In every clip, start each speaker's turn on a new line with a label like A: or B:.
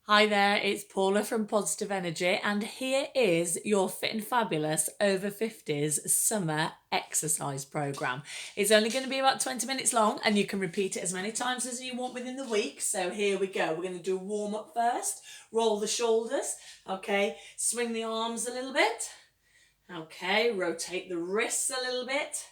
A: Hi there, it's Paula from Positive Energy, and here is your Fit and Fabulous Over 50s Summer Exercise Programme. It's only going to be about 20 minutes long, and you can repeat it as many times as you want within the week. So here we go. We're going to do a warm up first. Roll the shoulders, okay? Swing the arms a little bit, okay? Rotate the wrists a little bit.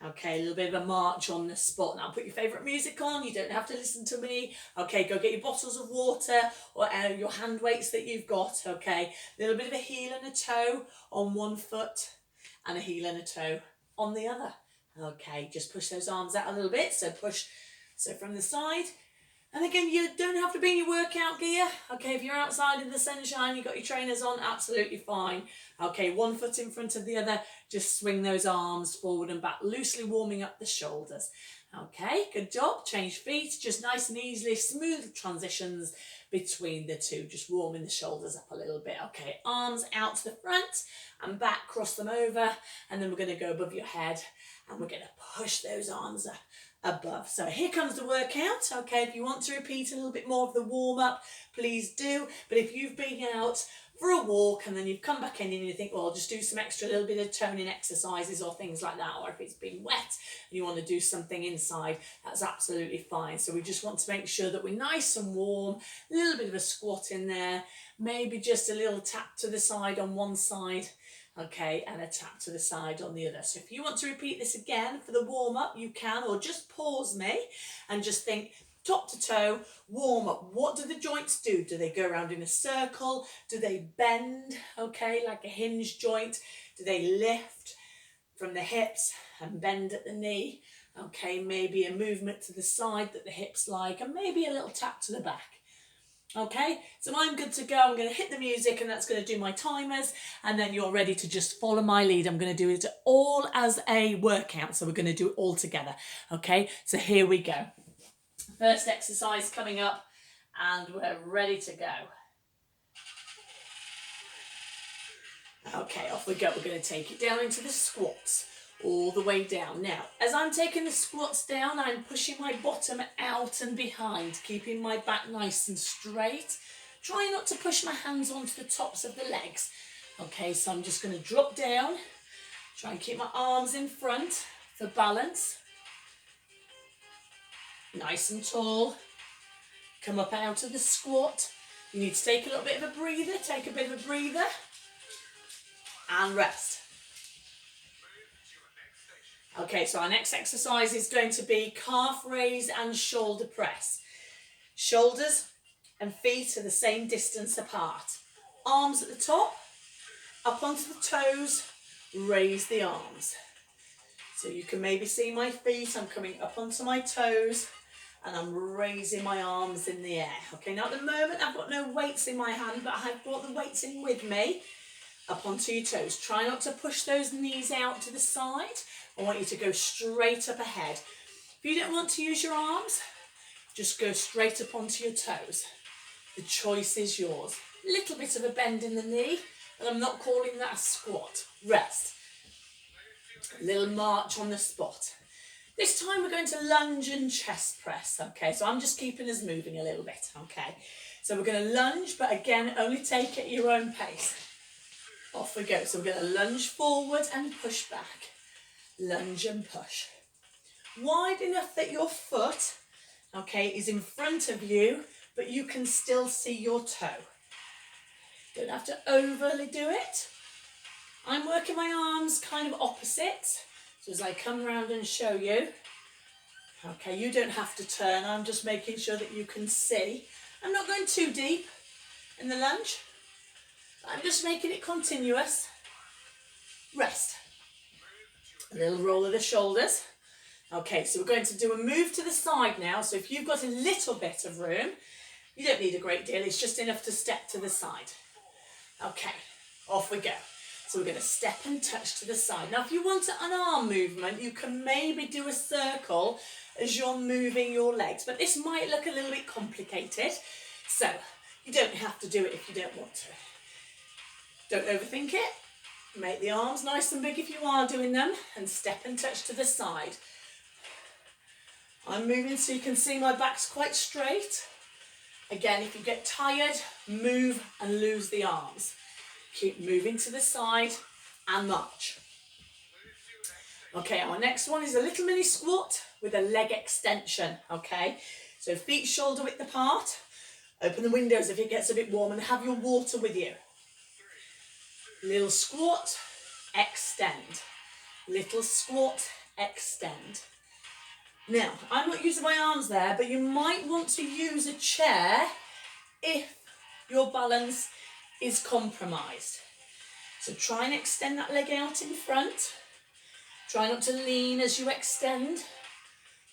A: Okay, a little bit of a march on the spot. Now put your favourite music on, you don't have to listen to me. Okay, go get your bottles of water or your hand weights that you've got, okay. A little bit of a heel and a toe on one foot and a heel and a toe on the other. Okay, just push those arms out a little bit, so from the side. And again, you don't have to be in your workout gear. Okay, if you're outside in the sunshine, you've got your trainers on, absolutely fine. Okay, one foot in front of the other, just swing those arms forward and back, loosely warming up the shoulders. Okay, good job. Change feet, just nice and easily, smooth transitions between the two, just warming the shoulders up a little bit. Okay, arms out to the front and back, cross them over, and then we're going to go above your head and we're going to push those arms up above. So here comes the workout. Okay, if you want to repeat a little bit more of the warm-up, please do. But if you've been out for a walk and then you've come back in and you think, well, I'll just do some extra little bit of toning exercises or things like that, or if it's been wet and you want to do something inside, that's absolutely fine. So we just want to make sure that we're nice and warm, a little bit of a squat in there, maybe just a little tap to the side on one side, okay, and a tap to the side on the other. So if you want to repeat this again for the warm-up, you can, or just pause me and just think top to toe, warm up. What do the joints do? Do they go around in a circle? Do they bend, okay, like a hinge joint? Do they lift from the hips and bend at the knee? Okay, maybe a movement to the side that the hips like, and maybe a little tap to the back. Okay, so I'm good to go. I'm going to hit the music and that's going to do my timers, and then you're ready to just follow my lead. I'm going to do it all as a workout, so we're going to do it all together. Okay, so here we go. First exercise coming up and we're ready to go. Okay, off we go. We're going to take it down into the squats, all the way down. Now, as I'm taking the squats down, I'm pushing my bottom out and behind, keeping my back nice and straight. Try not to push my hands onto the tops of the legs. Okay, so I'm just going to drop down, try and keep my arms in front for balance. Nice and tall. Come up out of the squat. You need to take a little bit of a breather. Take a bit of a breather. And rest. Okay, so our next exercise is going to be calf raise and shoulder press. Shoulders and feet are the same distance apart. Arms at the top, up onto the toes, raise the arms. So you can maybe see my feet. I'm coming up onto my toes and I'm raising my arms in the air. Okay, now at the moment I've got no weights in my hand, but I have brought the weights in with me. Up onto your toes. Try not to push those knees out to the side. I want you to go straight up ahead. If you don't want to use your arms, just go straight up onto your toes. The choice is yours. A little bit of a bend in the knee, but I'm not calling that a squat. Rest. A little march on the spot. This time we're going to lunge and chest press. Okay, so I'm just keeping us moving a little bit. Okay, so we're going to lunge, but again, only take it at your own pace. Off we go. So we're going to lunge forward and push back. Lunge and push. Wide enough that your foot, okay, is in front of you, but you can still see your toe. Don't have to overly do it. I'm working my arms kind of opposite. So as I come around and show you, okay, you don't have to turn. I'm just making sure that you can see. I'm not going too deep in the lunge. I'm just making it continuous. Rest. A little roll of the shoulders. Okay, so we're going to do a move to the side now. So if you've got a little bit of room, you don't need a great deal. It's just enough to step to the side. Okay, off we go. So we're going to step and touch to the side. Now, if you want an arm movement, you can maybe do a circle as you're moving your legs. But this might look a little bit complicated. So you don't have to do it if you don't want to. Don't overthink it. Make the arms nice and big if you are doing them, and step and touch to the side. I'm moving so you can see my back's quite straight. Again, if you get tired, move and lose the arms. Keep moving to the side and march. Okay, our next one is a little mini squat with a leg extension, okay? So feet shoulder width apart. Open the windows if it gets a bit warm and have your water with you. Little squat, extend. Little squat, extend. Now, I'm not using my arms there, but you might want to use a chair if your balance is compromised. So try and extend that leg out in front. Try not to lean as you extend.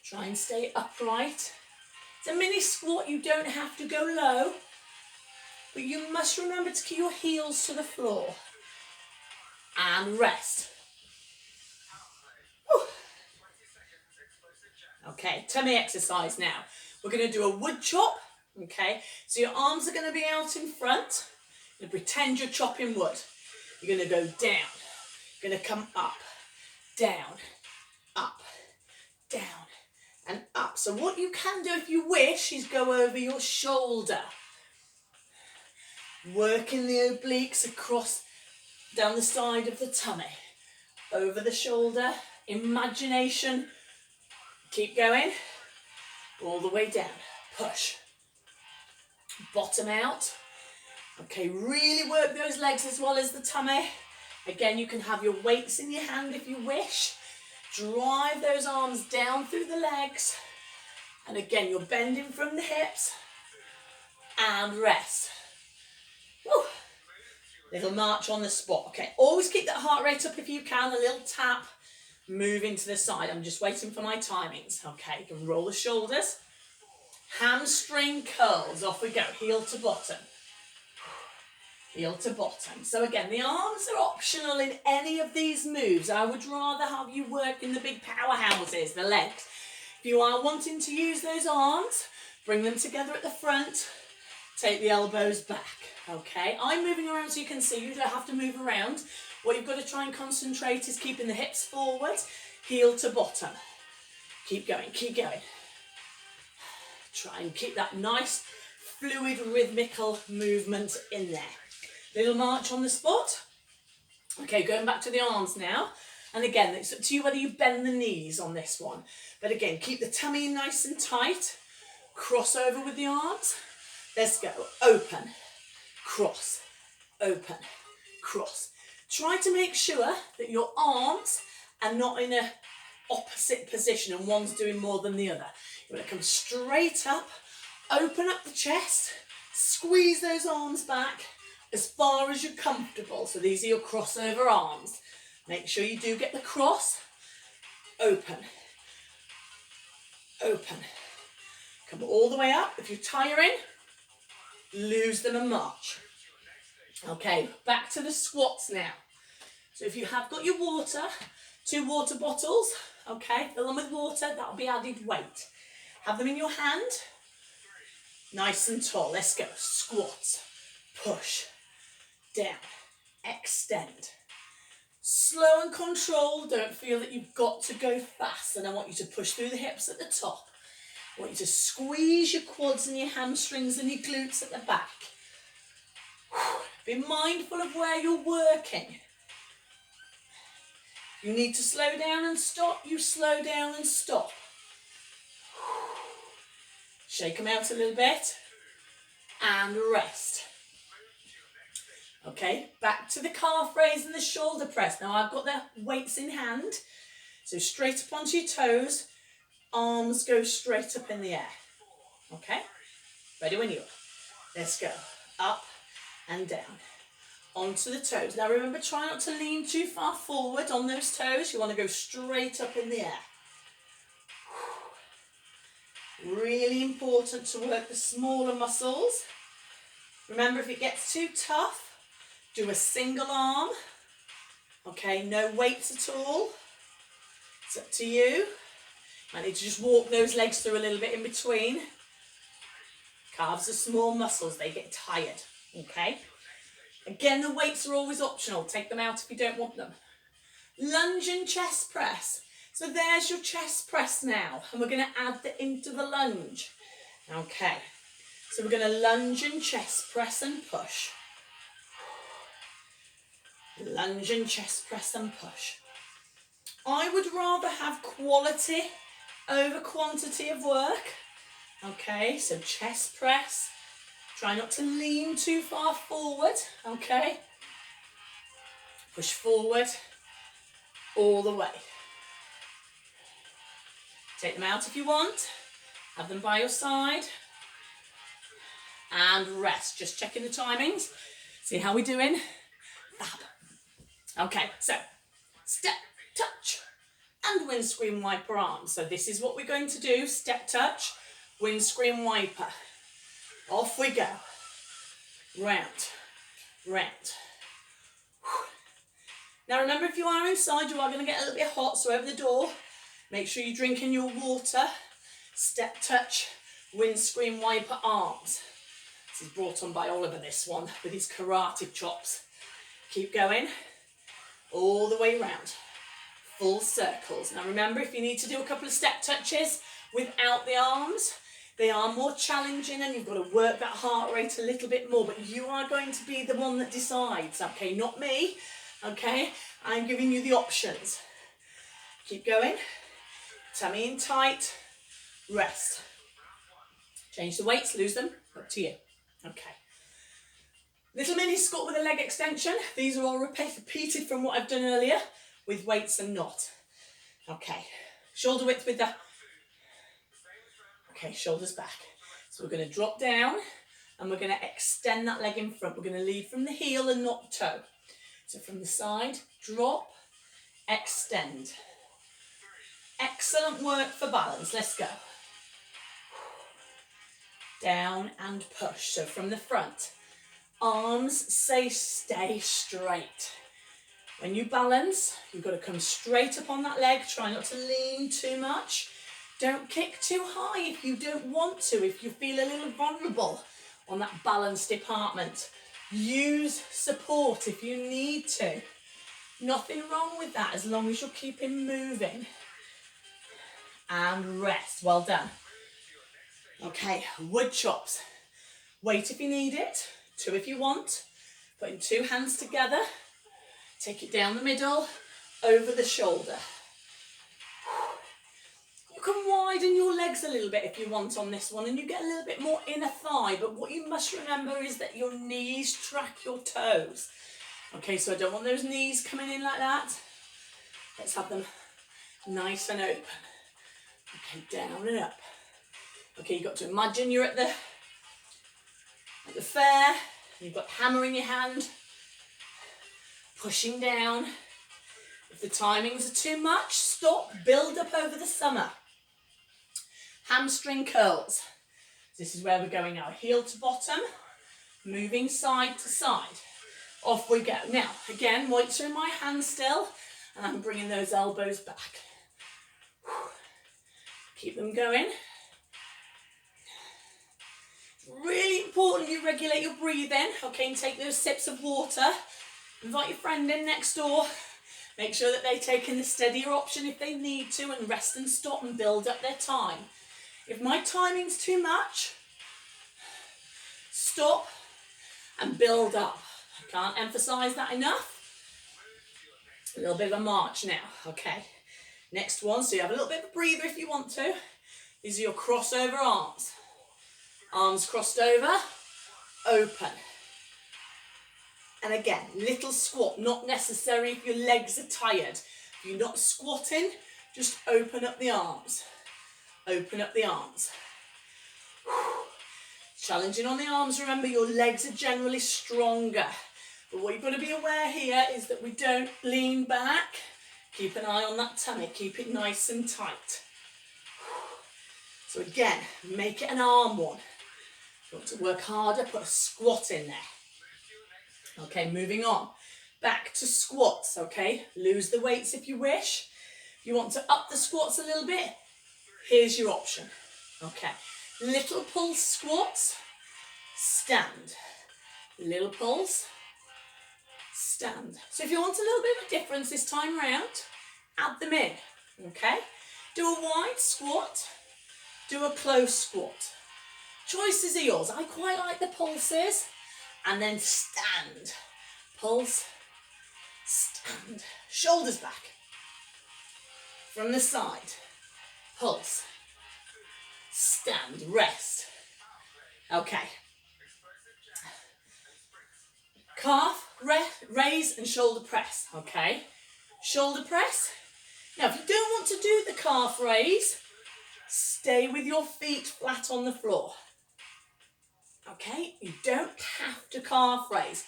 A: Try and stay upright. It's a mini squat, you don't have to go low, but you must remember to keep your heels to the floor. And rest. Whew. Okay, tummy exercise now. We're going to do a wood chop, okay? So your arms are going to be out in front. You're going to pretend you're chopping wood. You're going to go down. You're going to come up, down, up, down, and up. So what you can do if you wish is go over your shoulder. Working the obliques across, down the side of the tummy. Over the shoulder, imagination. Keep going. All the way down. Push. Bottom out. Okay, really work those legs as well as the tummy. Again, you can have your weights in your hand if you wish. Drive those arms down through the legs. And again, you're bending from the hips. And rest. Woo. Little march on the spot. Okay, always keep that heart rate up if you can. A little tap. Moving to the side. I'm just waiting for my timings. Okay, you can roll the shoulders. Hamstring curls. Off we go. Heel to bottom. Heel to bottom. So again, the arms are optional in any of these moves. I would rather have you work in the big powerhouses, the legs. If you are wanting to use those arms, bring them together at the front. Take the elbows back. Okay, I'm moving around so you can see. You don't have to move around. What you've got to try and concentrate is keeping the hips forward, heel to bottom. Keep going, keep going. Try and keep that nice, fluid, rhythmical movement in there. Little march on the spot. Okay, going back to the arms now. And again, it's up to you whether you bend the knees on this one. But again, keep the tummy nice and tight. Cross over with the arms. Let's go. Open, cross, open, cross. Try to make sure that your arms are not in an opposite position and one's doing more than the other. You want to come straight up, open up the chest, squeeze those arms back as far as you're comfortable. So these are your crossover arms. Make sure you do get the cross. Open, open. Come all the way up. If you're tiring, lose them and march. Okay, back to the squats now. So if you have got your water, 2 water bottles, okay, fill them with water, that'll be added weight. Have them in your hand, nice and tall. Let's go. Squats, push, down, extend. Slow and controlled, don't feel that you've got to go fast. And I want you to push through the hips at the top. I want you to squeeze your quads and your hamstrings and your glutes at the back. Be mindful of where you're working. You need to slow down and stop, you slow down and stop. Shake them out a little bit and rest. Okay, back to the calf raise and the shoulder press. Now I've got the weights in hand, so straight up onto your toes, arms go straight up in the air. Okay, ready when you are. Let's go, up and down, onto the toes. Now remember, try not to lean too far forward on those toes. You want to go straight up in the air. Really important to work the smaller muscles. Remember, if it gets too tough, do a single arm. Okay, no weights at all. It's up to you. I need to just walk those legs through a little bit in between. Calves are small muscles, they get tired. Okay. Again, the weights are always optional. Take them out if you don't want them. Lunge and chest press. So there's your chest press now. And we're going to add that into the lunge. Okay. So we're going to lunge and chest press and push. Lunge and chest press and push. I would rather have quality over quantity of work. Okay, so chest press. Try not to lean too far forward. Okay. Push forward all the way. Take them out if you want. Have them by your side. And rest. Just checking the timings. See how we're doing. Fab. Okay, so step, touch, and windscreen wiper arms. So this is what we're going to do. Step, touch, windscreen wiper. Off we go. Round, round. Now remember, if you are inside, you are going to get a little bit hot, so over the door, make sure you're drinking your water. Step, touch, windscreen wiper arms. This is brought on by Oliver, this one, with his karate chops. Keep going. All the way round, full circles. Now remember, if you need to do a couple of step touches without the arms, they are more challenging and you've got to work that heart rate a little bit more, but you are going to be the one that decides, okay, not me, okay? I'm giving you the options. Keep going, tummy in tight, rest. Change the weights, lose them, up to you, okay. Little mini squat with a leg extension. These are all repeated from what I've done earlier with weights and not. Okay, shoulder width with the... Okay, shoulders back. So we're going to drop down and we're going to extend that leg in front. We're going to lead from the heel and not toe. So from the side, drop, extend. Excellent work for balance. Let's go. Down and push. So from the front. Arms stay straight. When you balance, you've got to come straight up on that leg. Try not to lean too much. Don't kick too high if you don't want to, if you feel a little vulnerable on that balance department. Use support if you need to. Nothing wrong with that as long as you're keeping moving. And rest. Well done. Okay, wood chops. Wait if you need it. 2 if you want. Putting 2 hands together. Take it down the middle, over the shoulder. You can widen your legs a little bit if you want on this one, and you get a little bit more inner thigh, but what you must remember is that your knees track your toes. Okay, so I don't want those knees coming in like that. Let's have them nice and open. Okay, down and up. Okay, you've got to imagine you're at the fair, you've got hammer in your hand, pushing down. If the timings are too much, stop, build up over the summer. Hamstring curls. This is where we're going now, heel to bottom, moving side to side. Off we go. Now, again, weights are in my hand still, and I'm bringing those elbows back. Keep them going. Really important you regulate your breathing, okay, and take those sips of water. Invite your friend in next door. Make sure that they're taking the steadier option if they need to, and rest and stop and build up their time. If my timing's too much, stop and build up. I can't emphasize that enough. A little bit of a march now, okay. Next one, so you have a little bit of a breather if you want to. These are your crossover arms. Arms crossed over, open. And again, little squat, not necessary if your legs are tired. If you're not squatting, just open up the arms. Open up the arms. Challenging on the arms, remember your legs are generally stronger. But what you've got to be aware here is that we don't lean back. Keep an eye on that tummy, keep it nice and tight. So again, make it an arm one. If you want to work harder, put a squat in there. Okay, moving on. Back to squats, okay? Lose the weights if you wish. If you want to up the squats a little bit, here's your option. Okay, little pulse squats, stand. Little pulse, stand. So if you want a little bit of a difference this time round, add them in, okay? Do a wide squat, do a close squat. Choices are yours. I quite like the pulses. And then stand. Pulse, stand. Shoulders back. From the side. Pulse. Stand. Rest. Okay. Calf, raise and shoulder press. Okay. Shoulder press. Now, if you don't want to do the calf raise, stay with your feet flat on the floor. Okay, you don't have to calf raise.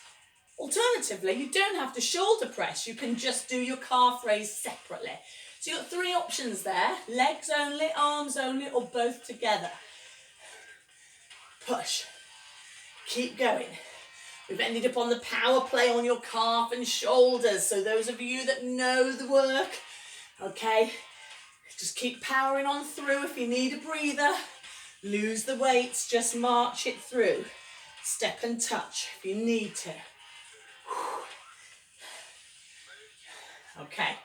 A: Alternatively, you don't have to shoulder press. You can just do your calf raise separately. So you've got three options there. Legs only, arms only, or both together. Push. Keep going. We've ended up on the power play on your calf and shoulders. So those of you that know the work, okay, just keep powering on through. If you need a breather, lose the weights, just march it through. Step and touch if you need to. Okay.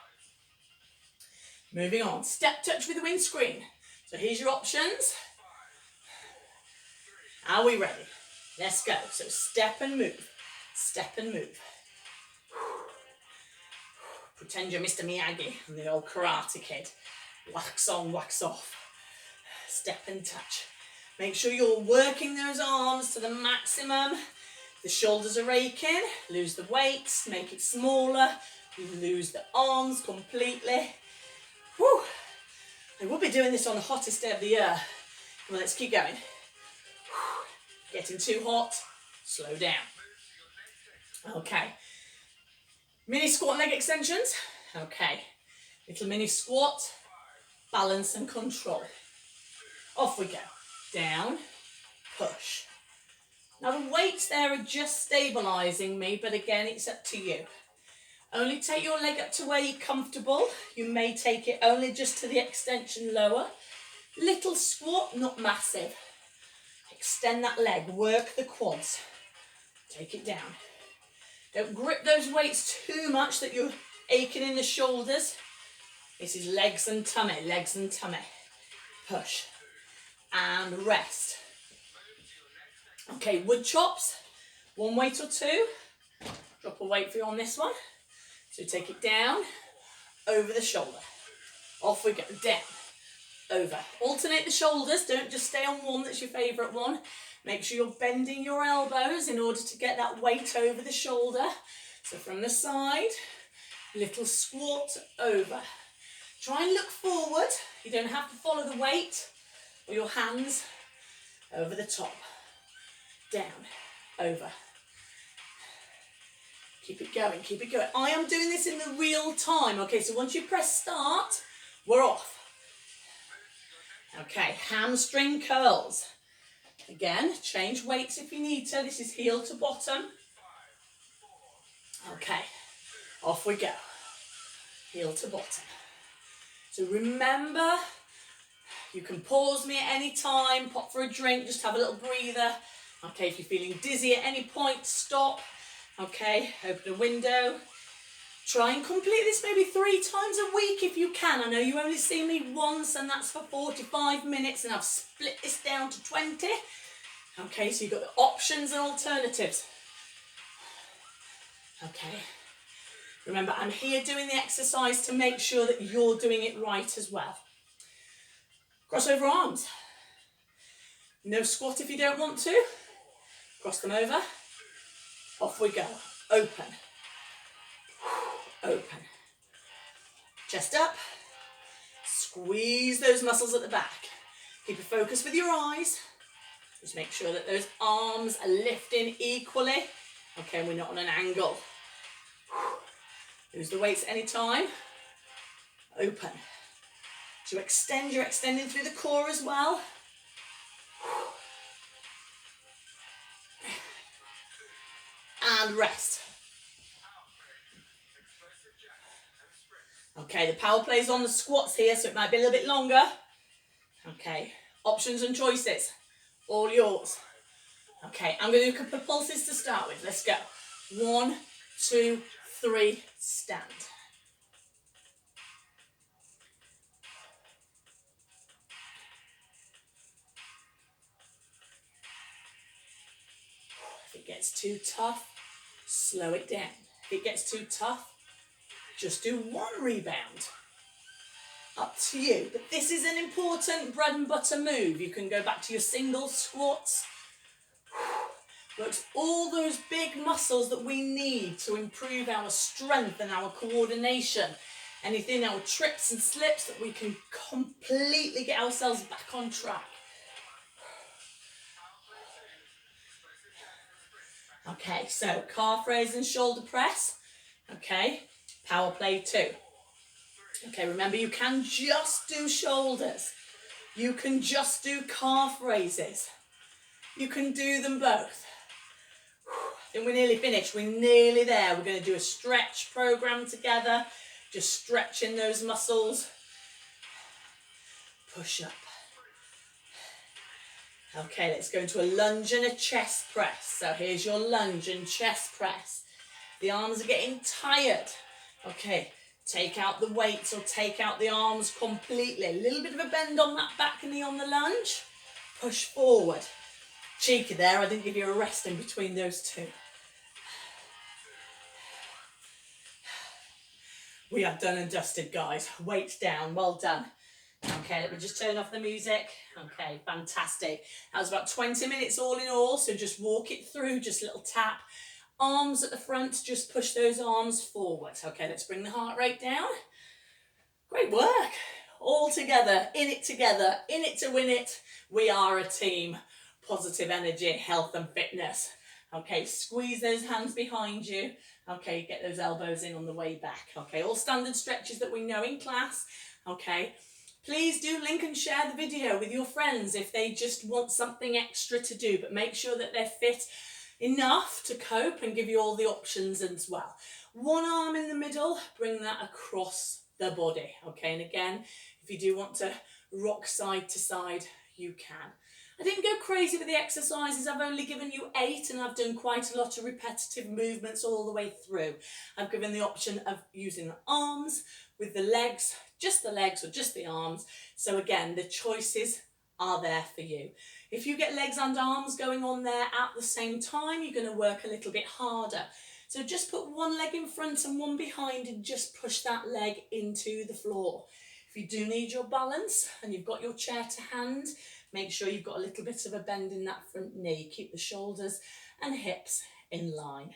A: Moving on. Step touch with the windscreen. So here's your options. Are we ready? Let's go. So step and move. Step and move. Pretend you're Mr. Miyagi and the old Karate Kid. Wax on, wax off. Step and touch. Make sure you're working those arms to the maximum. The shoulders are aching. Lose the weights. Make it smaller. Lose the arms completely. Whew. I will be doing this on the hottest day of the year. Come on, let's keep going. Getting too hot, slow down. Okay. Mini squat leg extensions. Okay. Little mini squat, balance and control. Off we go. Down, push. Now the weights there are just stabilising me, but again, it's up to you. Only take your leg up to where you're comfortable. You may take it only just to the extension lower. Little squat, not massive. Extend that leg, work the quads. Take it down. Don't grip those weights too much that you're aching in the shoulders. This is legs and tummy, legs and tummy. Push and rest. Okay, wood chops, one weight or two. Drop a weight for you on this one. So take it down, over the shoulder. Off we go, down, over. Alternate the shoulders, don't just stay on one that's your favourite one. Make sure you're bending your elbows in order to get that weight over the shoulder. So from the side, little squat over. Try and look forward. You don't have to follow the weight or your hands over the top. Down, over. Keep it going, keep it going. I am doing this in the real time. Okay, so once you press start, we're off. Okay, hamstring curls. Again, change weights if you need to. This is heel to bottom. Okay, off we go. Heel to bottom. So remember, you can pause me at any time, pop for a drink, just have a little breather. Okay, if you're feeling dizzy at any point, stop. Okay, open a window. Try and complete this maybe 3 times a week if you can. I know you only see me once and that's for 45 minutes and I've split this down to 20. Okay, so you've got the options and alternatives. Okay. Remember, I'm here doing the exercise to make sure that you're doing it right as well. Crossover arms. No squat if you don't want to. Cross them over. Off we go. Open. Open. Chest up. Squeeze those muscles at the back. Keep a focus with your eyes. Just make sure that those arms are lifting equally. Okay, we're not on an angle. Lose the weights anytime. Open. To extend, you're extending through the core as well. And rest. Okay, the power play is on the squats here, so it might be a little bit longer. Okay, options and choices, all yours. Okay, I'm going to do a couple of pulses to start with. Let's go. 1, 2, 3, stand. If it gets too tough, slow it down. If it gets too tough, just do one rebound. Up to you. But this is an important bread and butter move. You can go back to your single squats. Works all those big muscles that we need to improve our strength and our coordination. Anything, our trips and slips, that we can completely get ourselves back on track. Okay, so calf raise and shoulder press. Okay, power play 2. Okay, remember you can just do shoulders. You can just do calf raises. You can do them both. I think we're nearly finished. We're nearly there. We're going to do a stretch program together. Just stretching those muscles. Push up. Okay, let's go into a lunge and a chest press. So here's your lunge and chest press. The arms are getting tired. Okay, take out the weights or take out the arms completely. A little bit of a bend on that back knee on the lunge. Push forward. Cheeky there, I didn't give you a rest in between those two. We are done and dusted, guys. Weights down, well done. Okay, let me just turn off the music. Okay, fantastic. That was about 20 minutes all in all, so just walk it through, just a little tap. Arms at the front, just push those arms forward. Okay, let's bring the heart rate down. Great work. All together, in it to win it. We are a team. Positive energy, health and fitness. Okay, squeeze those hands behind you. Okay, get those elbows in on the way back. Okay, all standard stretches that we know in class. Okay, please do link and share the video with your friends if they just want something extra to do, but make sure that they're fit enough to cope and give you all the options as well. One arm in the middle, bring that across the body. Okay, and again, if you do want to rock side to side, you can. I didn't go crazy with the exercises. I've only given you 8 and I've done quite a lot of repetitive movements all the way through. I've given the option of using the arms with the legs or just the arms. So again, the choices are there for you. If you get legs and arms going on there at the same time, you're going to work a little bit harder. So just put one leg in front and one behind and just push that leg into the floor. If you do need your balance and you've got your chair to hand, make sure you've got a little bit of a bend in that front knee. Keep the shoulders and hips in line.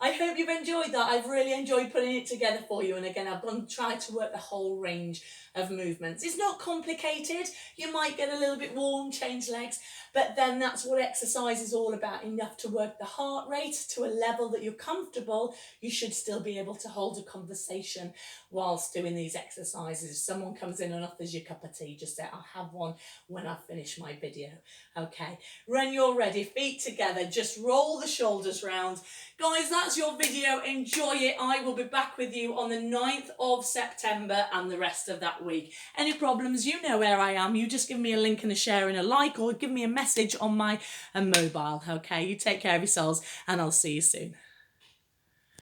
A: I hope you've enjoyed that. I've really enjoyed putting it together for you. And again, I've gone try to work the whole range of movements. It's not complicated. You might get a little bit warm, change legs, but then that's what exercise is all about. Enough to work the heart rate to a level that you're comfortable. You should still be able to hold a conversation whilst doing these exercises. If someone comes in and offers you a cup of tea, just say, I'll have one when I finish my video. Okay, when you're ready, feet together, just roll the shoulders round. Guys, that's your video. Enjoy it. I will be back with you on the 9th of September and the rest of that week. Any problems, you know where I am. You just give me a link and a share and a like, or give me a message on my mobile. Okay, you take care of yourselves and I'll see you soon.